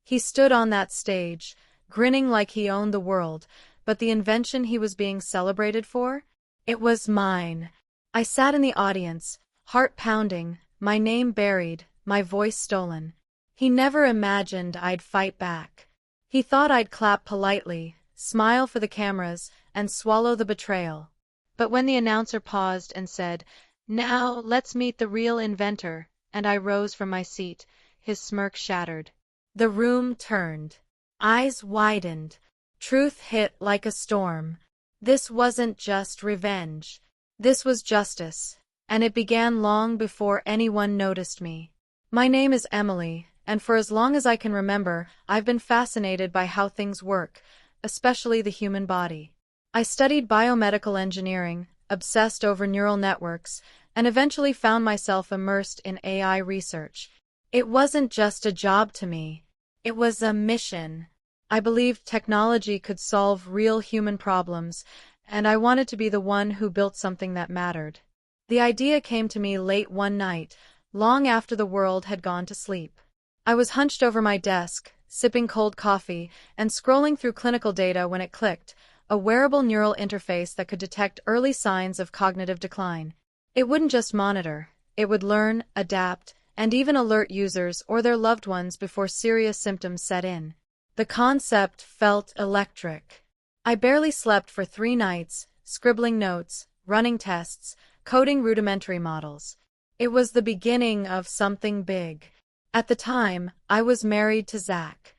He stood on that stage, grinning like he owned the world, but the invention he was being celebrated for? It was mine. I sat in the audience, heart pounding, my name buried, my voice stolen. He never imagined I'd fight back. He thought I'd clap politely, smile for the cameras, and swallow the betrayal. But when the announcer paused and said, "Now, let's meet the real inventor," and I rose from my seat, his smirk shattered. The room turned. Eyes widened. Truth hit like a storm. This wasn't just revenge. This was justice, and it began long before anyone noticed me. My name is Emily, and for as long as I can remember, I've been fascinated by how things work, especially the human body. I studied biomedical engineering, obsessed over neural networks, and eventually found myself immersed in AI research. It wasn't just a job to me. It was a mission. I believed technology could solve real human problems, and I wanted to be the one who built something that mattered. The idea came to me late one night, long after the world had gone to sleep. I was hunched over my desk, sipping cold coffee, and scrolling through clinical data when it clicked, a wearable neural interface that could detect early signs of cognitive decline. It wouldn't just monitor, it would learn, adapt, and even alert users or their loved ones before serious symptoms set in. The concept felt electric. I barely slept for 3 nights, scribbling notes, running tests, coding rudimentary models. It was the beginning of something big. At the time, I was married to Zach.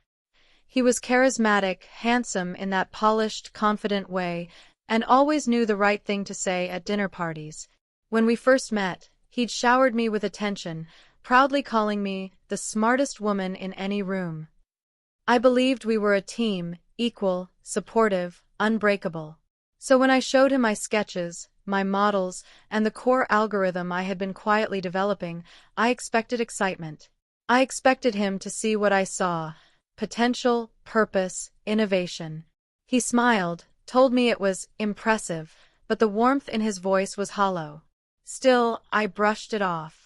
He was charismatic, handsome in that polished, confident way, and always knew the right thing to say at dinner parties. When we first met, he'd showered me with attention, proudly calling me the smartest woman in any room. I believed we were a team, equal, supportive, unbreakable. So when I showed him my sketches, my models, and the core algorithm I had been quietly developing, I expected excitement. I expected him to see what I saw: potential, purpose, innovation. He smiled, told me it was impressive, but the warmth in his voice was hollow. Still, I brushed it off.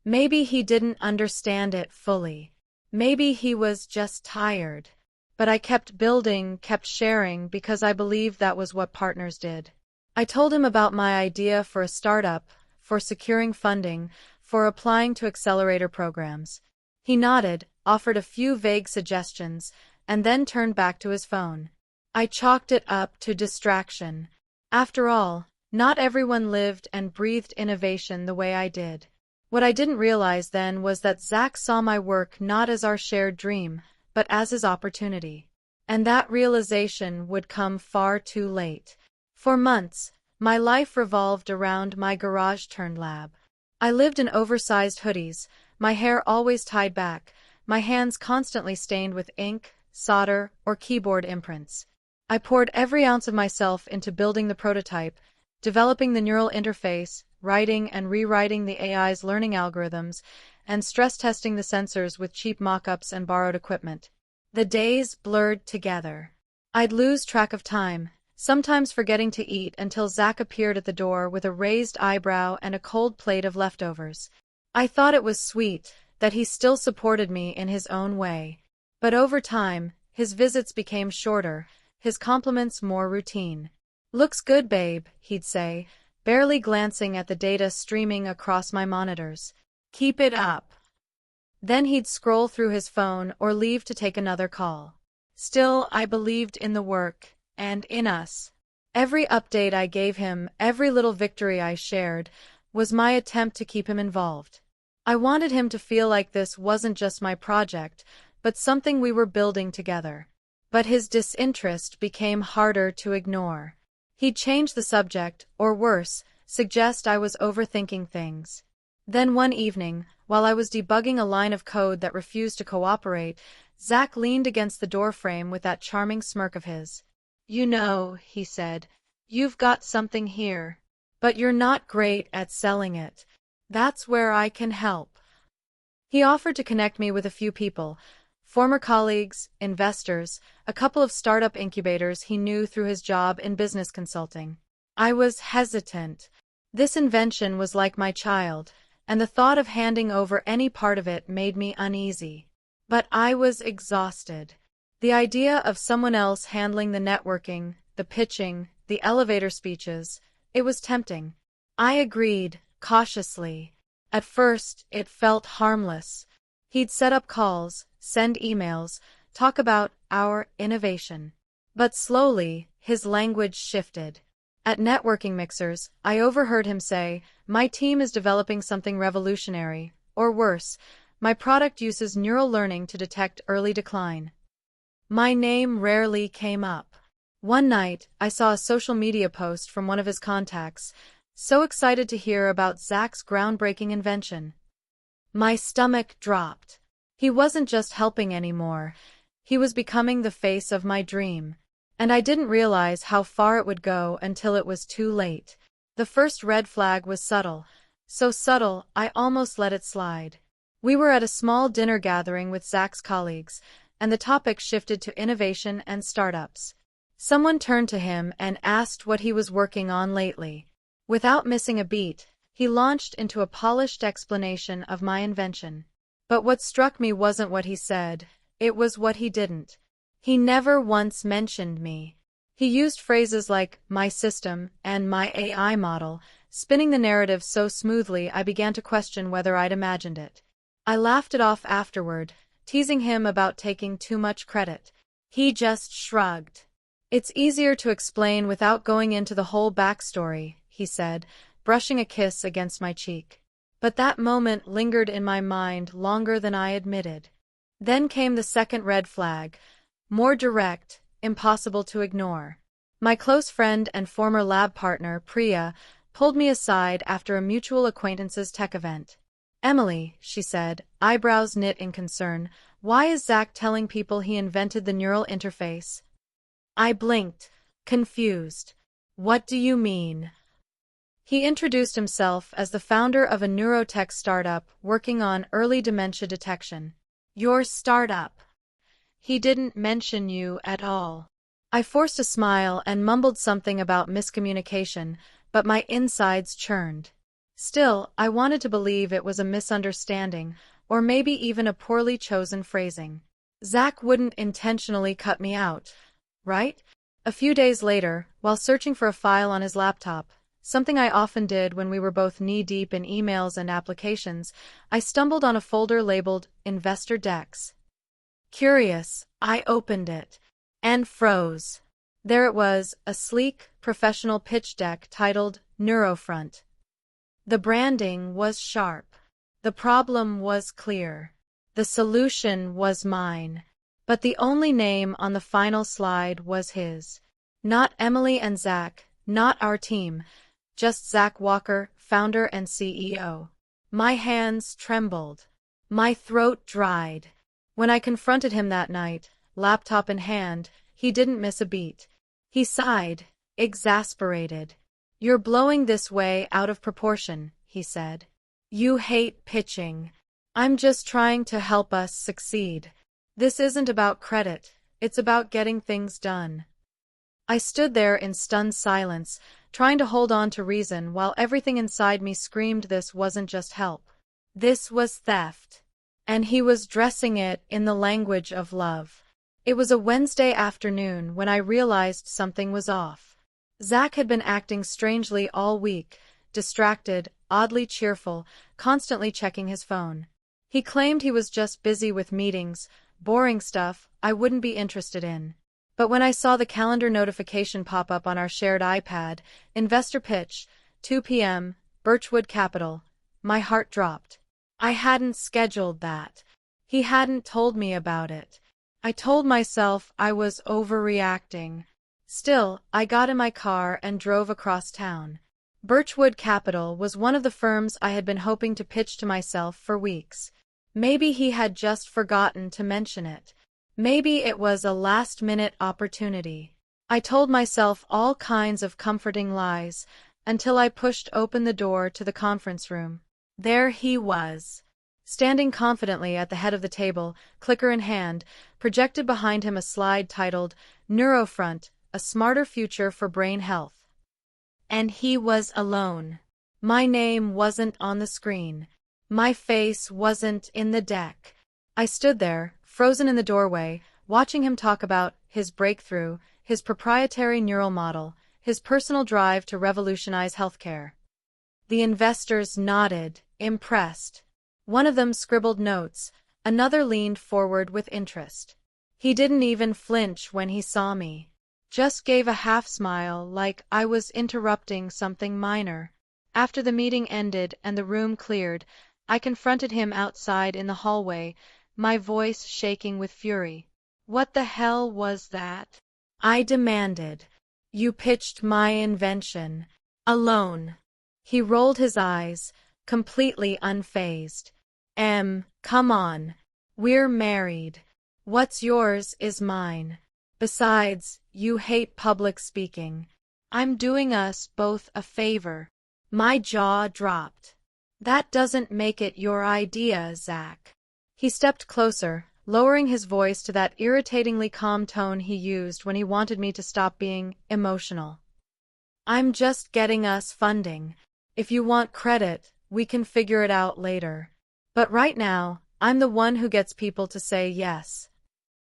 Maybe he didn't understand it fully. Maybe he was just tired. But I kept building, kept sharing, because I believed that was what partners did. I told him about my idea for a startup, for securing funding, for applying to accelerator programs. He nodded, offered a few vague suggestions, and then turned back to his phone. I chalked it up to distraction. After all, not everyone lived and breathed innovation the way I did. What I didn't realize then was that Zach saw my work not as our shared dream, but as his opportunity. And that realization would come far too late. For months, my life revolved around my garage-turned lab. I lived in oversized hoodies, my hair always tied back, my hands constantly stained with ink, solder, or keyboard imprints. I poured every ounce of myself into building the prototype, developing the neural interface, writing and rewriting the AI's learning algorithms, and stress-testing the sensors with cheap mock-ups and borrowed equipment. The days blurred together. I'd lose track of time, sometimes forgetting to eat until Zach appeared at the door with a raised eyebrow and a cold plate of leftovers. I thought it was sweet that he still supported me in his own way. But over time, his visits became shorter, his compliments more routine. "Looks good, babe," he'd say, barely glancing at the data streaming across my monitors. "Keep it up." Then he'd scroll through his phone or leave to take another call. Still, I believed in the work, and in us. Every update I gave him, every little victory I shared, was my attempt to keep him involved. I wanted him to feel like this wasn't just my project, but something we were building together. But his disinterest became harder to ignore. He'd change the subject, or worse, suggest I was overthinking things. Then one evening, while I was debugging a line of code that refused to cooperate, Zach leaned against the doorframe with that charming smirk of his. "You know," he said, "you've got something here. But you're not great at selling it. That's where I can help." He offered to connect me with a few people, former colleagues, investors, a couple of startup incubators he knew through his job in business consulting. I was hesitant. This invention was like my child, and the thought of handing over any part of it made me uneasy. But I was exhausted. The idea of someone else handling the networking, the pitching, the elevator speeches, it was tempting. I agreed, cautiously. At first, it felt harmless. He'd set up calls, send emails, talk about our innovation. But slowly, his language shifted. At networking mixers, I overheard him say, "My team is developing something revolutionary," or worse, "My product uses neural learning to detect early decline." My name rarely came up. One night, I saw a social media post from one of his contacts, so excited to hear about Zach's groundbreaking invention. My stomach dropped. He wasn't just helping anymore. He was becoming the face of my dream. And I didn't realize how far it would go until it was too late. The first red flag was subtle. So subtle, I almost let it slide. We were at a small dinner gathering with Zach's colleagues, and the topic shifted to innovation and startups. Someone turned to him and asked what he was working on lately. Without missing a beat, he launched into a polished explanation of my invention. But what struck me wasn't what he said, it was what he didn't. He never once mentioned me. He used phrases like "my system" and "my AI model," spinning the narrative so smoothly I began to question whether I'd imagined it. I laughed it off afterward, teasing him about taking too much credit. He just shrugged. "It's easier to explain without going into the whole backstory," he said, brushing a kiss against my cheek. But that moment lingered in my mind longer than I admitted. Then came the second red flag. More direct, impossible to ignore. My close friend and former lab partner, Priya, pulled me aside after a mutual acquaintance's tech event. "Emily," she said, eyebrows knit in concern, "why is Zach telling people he invented the neural interface?" I blinked, confused. "What do you mean?" He introduced himself as the founder of a neurotech startup working on early dementia detection. "Your startup? He didn't mention you at all." I forced a smile and mumbled something about miscommunication, but my insides churned. Still, I wanted to believe it was a misunderstanding, or maybe even a poorly chosen phrasing. Zach wouldn't intentionally cut me out, right? A few days later, while searching for a file on his laptop, something I often did when we were both knee-deep in emails and applications, I stumbled on a folder labeled Investor Decks. Curious, I opened it and froze. There it was, a sleek, professional pitch deck titled Neurofront. The branding was sharp. The problem was clear. The solution was mine. But the only name on the final slide was his. Not Emily and Zach, not our team, just Zach Walker, founder and CEO. My hands trembled. My throat dried. When I confronted him that night, laptop in hand, he didn't miss a beat. He sighed, exasperated. "You're blowing this way out of proportion," he said. "You hate pitching. I'm just trying to help us succeed. This isn't about credit, it's about getting things done." I stood there in stunned silence, trying to hold on to reason while everything inside me screamed this wasn't just help. This was theft. And he was dressing it in the language of love. It was a Wednesday afternoon when I realized something was off. Zach had been acting strangely all week, distracted, oddly cheerful, constantly checking his phone. He claimed he was just busy with meetings, boring stuff I wouldn't be interested in. But when I saw the calendar notification pop up on our shared iPad, Investor Pitch, 2 p.m., Birchwood Capital, my heart dropped. I hadn't scheduled that. He hadn't told me about it. I told myself I was overreacting. Still, I got in my car and drove across town. Birchwood Capital was one of the firms I had been hoping to pitch to myself for weeks. Maybe he had just forgotten to mention it. Maybe it was a last-minute opportunity. I told myself all kinds of comforting lies, until I pushed open the door to the conference room. There he was, standing confidently at the head of the table, clicker in hand, projected behind him a slide titled Neurofront, a smarter future for brain health. And he was alone. My name wasn't on the screen. My face wasn't in the deck. I stood there, frozen in the doorway, watching him talk about his breakthrough, his proprietary neural model, his personal drive to revolutionize healthcare. The investors nodded, impressed. One of them scribbled notes, another leaned forward with interest. He didn't even flinch when he saw me. Just gave a half smile like I was interrupting something minor. After the meeting ended and the room cleared, I confronted him outside in the hallway, my voice shaking with fury. What the hell was that? I demanded. You pitched my invention. Alone. He rolled his eyes, completely unfazed. Come on. We're married. What's yours is mine. Besides, you hate public speaking. I'm doing us both a favor. My jaw dropped. That doesn't make it your idea, Zach. He stepped closer, lowering his voice to that irritatingly calm tone he used when he wanted me to stop being emotional. I'm just getting us funding. If you want credit, we can figure it out later. But right now, I'm the one who gets people to say yes.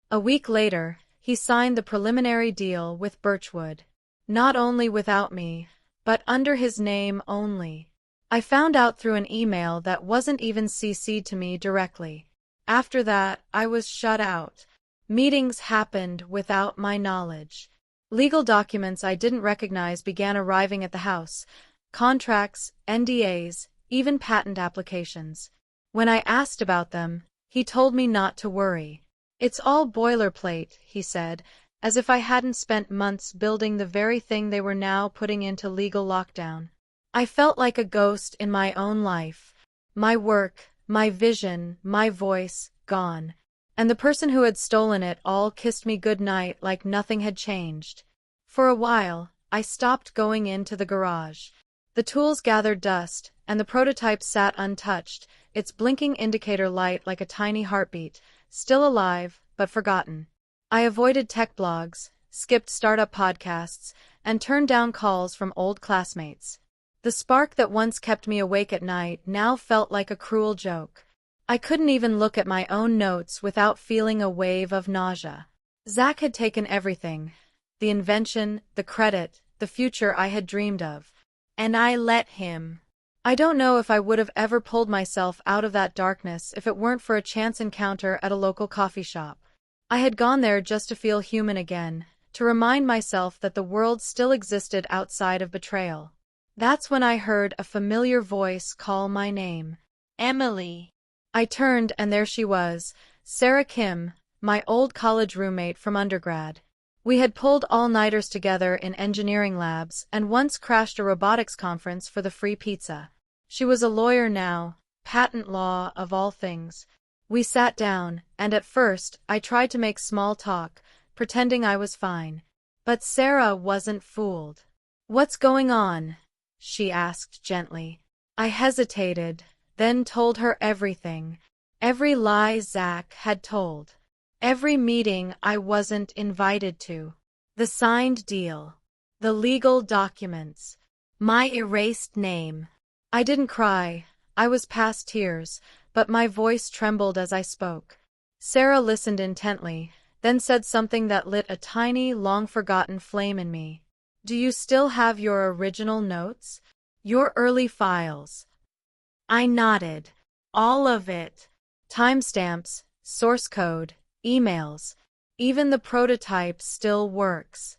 A week later, he signed the preliminary deal with Birchwood. Not only without me, but under his name only. I found out through an email that wasn't even CC'd to me directly. After that, I was shut out. Meetings happened without my knowledge. Legal documents I didn't recognize began arriving at the house. Contracts, NDAs, even patent applications. When I asked about them, he told me not to worry. It's all boilerplate, he said, as if I hadn't spent months building the very thing they were now putting into legal lockdown. I felt like a ghost in my own life. My work, my vision, my voice, gone. And the person who had stolen it all kissed me goodnight like nothing had changed. For a while, I stopped going into the garage. The tools gathered dust, and the prototype sat untouched, its blinking indicator light like a tiny heartbeat, still alive, but forgotten. I avoided tech blogs, skipped startup podcasts, and turned down calls from old classmates. The spark that once kept me awake at night now felt like a cruel joke. I couldn't even look at my own notes without feeling a wave of nausea. Zach had taken everything, the invention, the credit, the future I had dreamed of. And I let him. I don't know if I would have ever pulled myself out of that darkness if it weren't for a chance encounter at a local coffee shop. I had gone there just to feel human again, to remind myself that the world still existed outside of Betrayal. That's when I heard a familiar voice call my name. Emily. I turned and there she was, Sarah Kim, my old college roommate from undergrad. We had pulled all-nighters together in engineering labs and once crashed a robotics conference for the free pizza. She was a lawyer now, patent law of all things. We sat down, and at first I tried to make small talk, pretending I was fine. But Sarah wasn't fooled. "What's going on?" she asked gently. I hesitated, then told her everything. Every lie Zach had told. Every meeting I wasn't invited to. The signed deal. The legal documents. My erased name. I didn't cry. I was past tears, but my voice trembled as I spoke. Sarah listened intently, then said something that lit a tiny, long-forgotten flame in me. "Do you still have your original notes? Your early files?" I nodded. All of it. Timestamps, source code, emails. Even the prototype still works.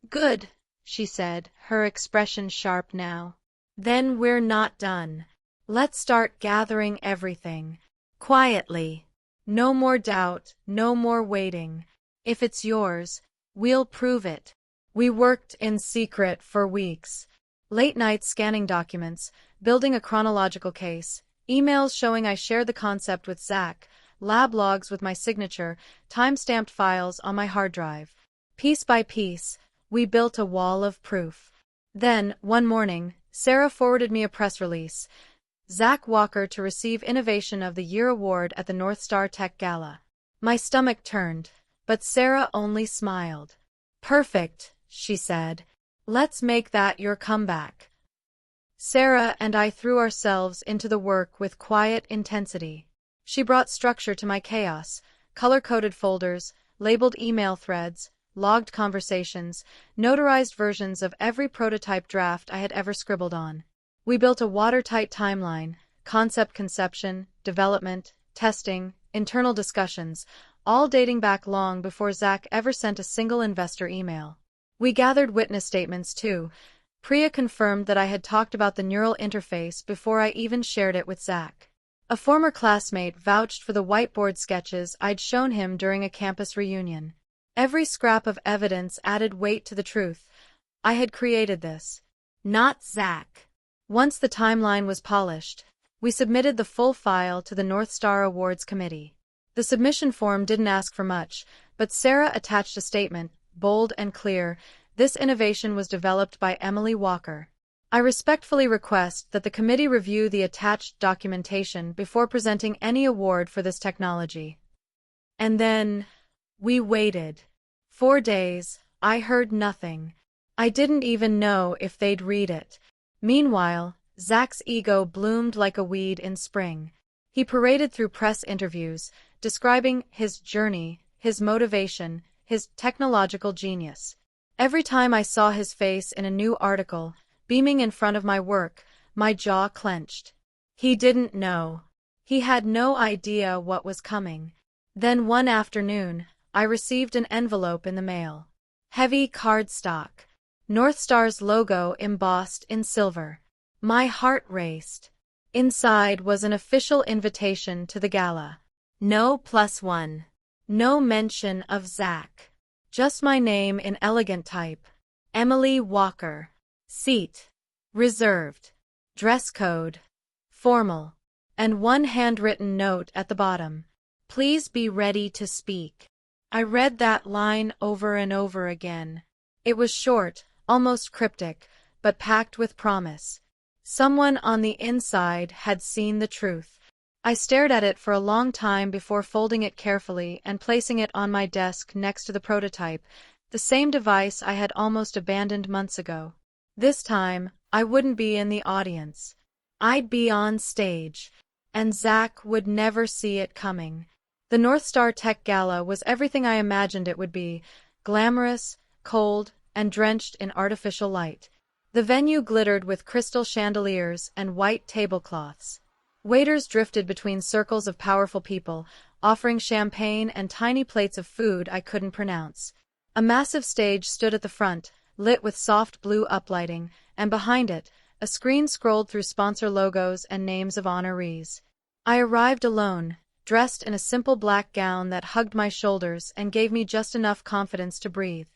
"Good," she said, her expression sharp now. "Then we're not done. Let's start gathering everything. Quietly. No more doubt, no more waiting. If it's yours, we'll prove it." We worked in secret for weeks. Late nights scanning documents, building a chronological case, emails showing I shared the concept with Zach, lab logs with my signature, time-stamped files on my hard drive. Piece by piece, we built a wall of proof. Then, one morning, Sarah forwarded me a press release. Zach Walker to receive Innovation of the Year award at the North Star Tech Gala. My stomach turned, but Sarah only smiled. "Perfect," she said. "Let's make that your comeback." Sarah and I threw ourselves into the work with quiet intensity. She brought structure to my chaos, color-coded folders, labeled email threads, logged conversations, notarized versions of every prototype draft I had ever scribbled on. We built a watertight timeline, concept conception, development, testing, internal discussions, all dating back long before Zach ever sent a single investor email. We gathered witness statements too. Priya confirmed that I had talked about the neural interface before I even shared it with Zach. A former classmate vouched for the whiteboard sketches I'd shown him during a campus reunion. Every scrap of evidence added weight to the truth. I had created this. Not Zach. Once the timeline was polished, we submitted the full file to the North Star Awards Committee. The submission form didn't ask for much, but Sarah attached a statement, bold and clear. This innovation was developed by Emily Walker. I respectfully request that the committee review the attached documentation before presenting any award for this technology. And then, we waited. 4 days, I heard nothing. I didn't even know if they'd read it. Meanwhile, Zach's ego bloomed like a weed in spring. He paraded through press interviews, describing his journey, his motivation, his technological genius. Every time I saw his face in a new article, beaming in front of my work, my jaw clenched. He didn't know. He had no idea what was coming. Then one afternoon, I received an envelope in the mail. Heavy cardstock. North Star's logo embossed in silver. My heart raced. Inside was an official invitation to the gala. No +1. No mention of Zach. Just my name in elegant type. Emily Walker. Seat. Reserved. Dress code. Formal. And one handwritten note at the bottom. Please be ready to speak. I read that line over and over again. It was short, almost cryptic, but packed with promise. Someone on the inside had seen the truth. I stared at it for a long time before folding it carefully and placing it on my desk next to the prototype, the same device I had almost abandoned months ago. This time, I wouldn't be in the audience. I'd be on stage, and Zach would never see it coming. The North Star Tech Gala was everything I imagined it would be, glamorous, cold, and drenched in artificial light. The venue glittered with crystal chandeliers and white tablecloths. Waiters drifted between circles of powerful people, offering champagne and tiny plates of food I couldn't pronounce. A massive stage stood at the front, lit with soft blue uplighting, and behind it, a screen scrolled through sponsor logos and names of honorees. I arrived alone, dressed in a simple black gown that hugged my shoulders and gave me just enough confidence to breathe.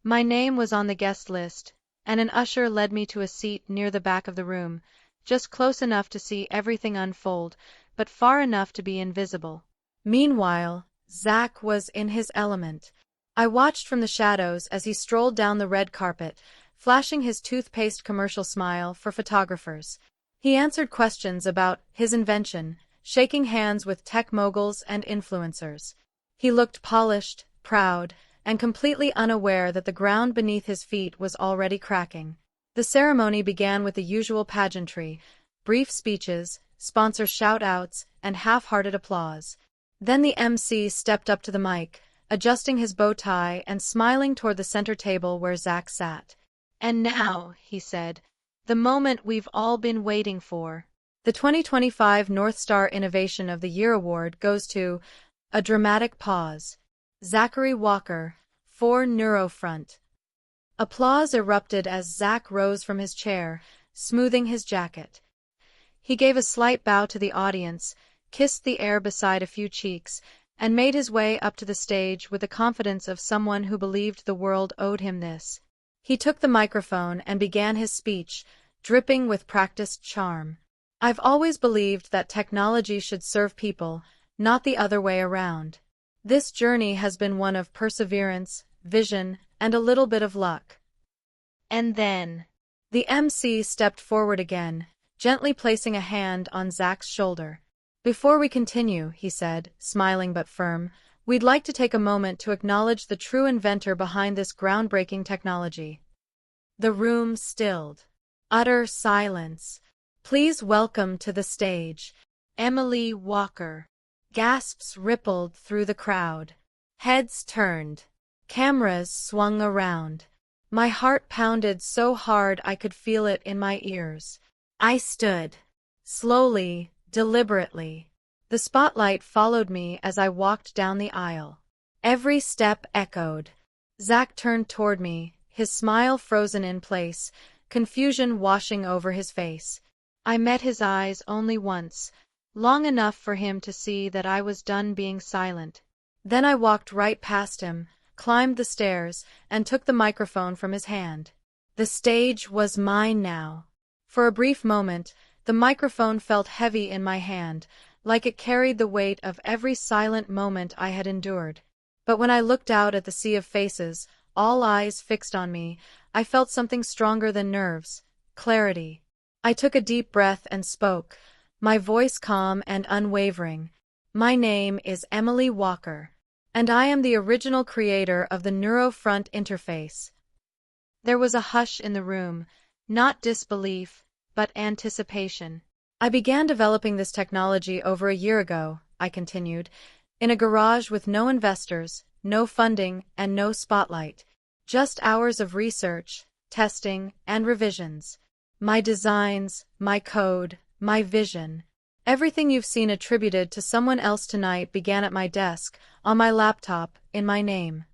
My name was on the guest list, and an usher led me to a seat near the back of the room, just close enough to see everything unfold, but far enough to be invisible. Meanwhile, Zach was in his element. I watched from the shadows as he strolled down the red carpet, flashing his toothpaste commercial smile for photographers. He answered questions about his invention, shaking hands with tech moguls and influencers. He looked polished, proud, and completely unaware that the ground beneath his feet was already cracking. The ceremony began with the usual pageantry, brief speeches, sponsor shout-outs, and half-hearted applause. Then the MC stepped up to the mic, adjusting his bow tie and smiling toward the center table where Zach sat. "And now," he said, "the moment we've all been waiting for. The 2025 North Star Innovation of the Year Award goes to..." A dramatic pause. "Zachary Walker, for Neurofront." Applause erupted as Zach rose from his chair, smoothing his jacket. He gave a slight bow to the audience, kissed the air beside a few cheeks, and made his way up to the stage with the confidence of someone who believed the world owed him this. He took the microphone and began his speech, dripping with practiced charm. "I've always believed that technology should serve people, not the other way around. This journey has been one of perseverance, vision, and a little bit of luck." And then, the MC stepped forward again, gently placing a hand on Zach's shoulder. "Before we continue," he said, smiling but firm, "we'd like to take a moment to acknowledge the true inventor behind this groundbreaking technology." The room stilled. Utter silence. "Please welcome to the stage, Emily Walker." Gasps rippled through the crowd. Heads turned. Cameras swung around. My heart pounded so hard I could feel it in my ears. I stood. Slowly, deliberately. The spotlight followed me as I walked down the aisle. Every step echoed. Zach turned toward me, his smile frozen in place, confusion washing over his face. I met his eyes only once, long enough for him to see that I was done being silent. Then I walked right past him, climbed the stairs, and took the microphone from his hand. The stage was mine now. For a brief moment, the microphone felt heavy in my hand, like it carried the weight of every silent moment I had endured. But when I looked out at the sea of faces, all eyes fixed on me, I felt something stronger than nerves: clarity. I took a deep breath and spoke, my voice calm and unwavering. My name is Emily Walker, and I am the original creator of the Neurofront interface. There was a hush in the room, not disbelief, but anticipation. I began developing this technology over a year ago, I continued, in a garage with no investors, no funding, and no spotlight. Just hours of research, testing, and revisions. My designs, my code, my vision. Everything you've seen attributed to someone else tonight began at my desk, on my laptop, in my name.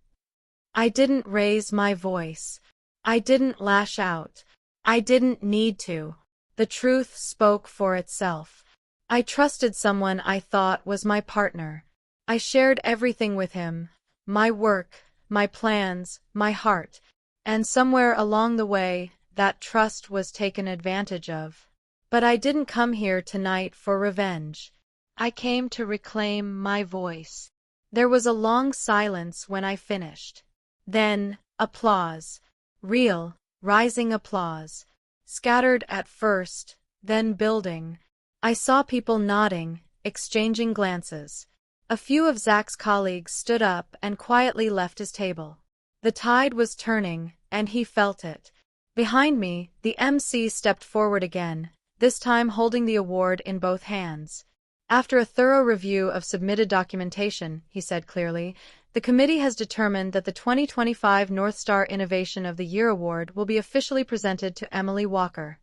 I didn't raise my voice. I didn't lash out. I didn't need to. The truth spoke for itself. I trusted someone I thought was my partner. I shared everything with him, my work, my plans, my heart, and somewhere along the way, that trust was taken advantage of. But I didn't come here tonight for revenge. I came to reclaim my voice. There was a long silence when I finished. Then, applause. Real, rising applause. Scattered at first, then building. I saw people nodding, exchanging glances. A few of Zach's colleagues stood up and quietly left his table. The tide was turning, and he felt it. Behind me, the MC stepped forward again, this time holding the award in both hands. After a thorough review of submitted documentation, he said clearly, the committee has determined that the 2025 North Star Innovation of the Year Award will be officially presented to Emily Walker.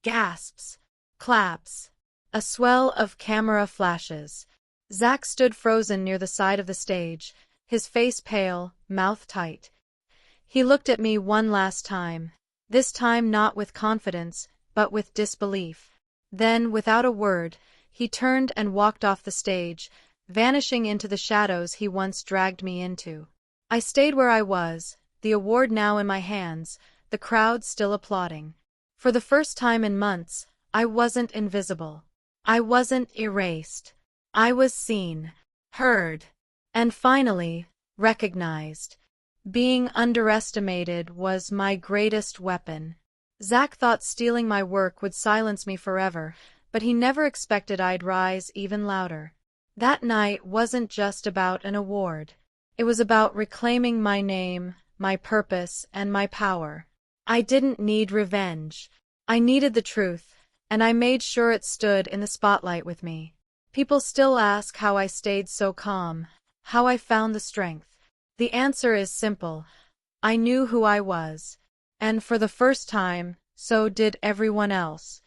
Gasps. Claps. A swell of camera flashes. Zach stood frozen near the side of the stage, his face pale, mouth tight. He looked at me one last time, this time not with confidence, but with disbelief. Then, without a word, he turned and walked off the stage, vanishing into the shadows he once dragged me into. I stayed where I was, the award now in my hands, the crowd still applauding. For the first time in months, I wasn't invisible. I wasn't erased. I was seen, heard, and finally, recognized. Being underestimated was my greatest weapon. Zach thought stealing my work would silence me forever, but he never expected I'd rise even louder. That night wasn't just about an award. It was about reclaiming my name, my purpose, and my power. I didn't need revenge. I needed the truth, and I made sure it stood in the spotlight with me. People still ask how I stayed so calm, how I found the strength. The answer is simple. I knew who I was. And for the first time, so did everyone else.